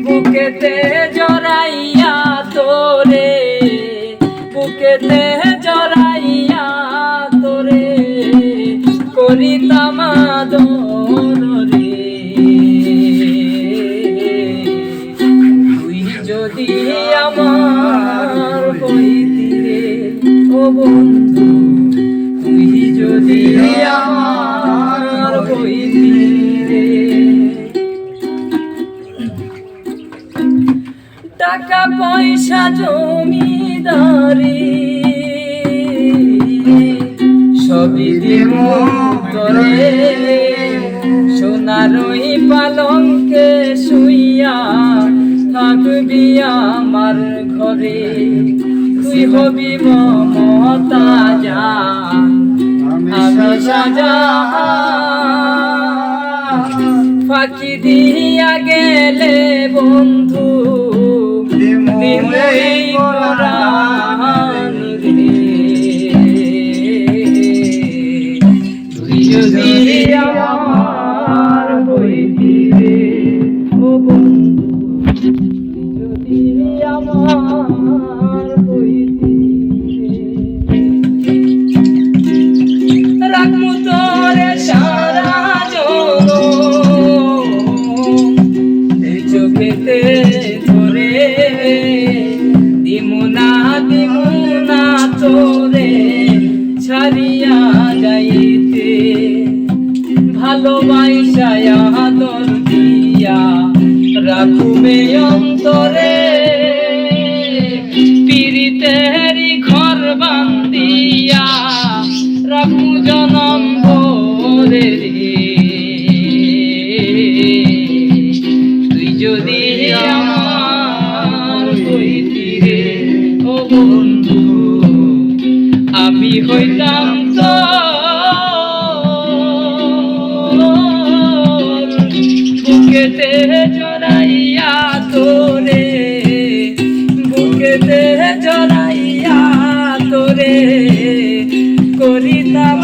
বুকেতে জড়াইয়া তোরে, বুকেতে জড়াইয়া তোরে করিতাম আদর রে। তুই যদি আমার হইতি রে ও বন্ধু, তুই যদি আমার হইতি রে। টাকা পয়সা জমিদারি সবই দিব তোরে, সোনারই পালঙ্কে শুইয়া থাকবি আমার ঘরে। তুই হবি মমতা জান, আমি শাহজাহান। ফাঁকি দিয়া গেলে বন্ধু দিমই পরাণ রে। তুই যদি আমার হইতি রে ও বন্ধু, তুই যদি আমার হইতি রে। রাখমু তোরে সারা জনম এই চোখেতে ধরে, দিমুনা দিমুনা তোরে ছাড়িয়া যাইতে। ভালোবাসা আদর দিয়া রাখবে অন্তরে, পীড়িতেরি ঘর বান্ধিয়া রাখু জনম ভরে রে। তুই যদি আমার হইতি রে ও বন্ধু, আমি হইতাম বুকেতে জড়াইয়া তোরে, বুকেতে জড়াইয়া তোরে করিতাম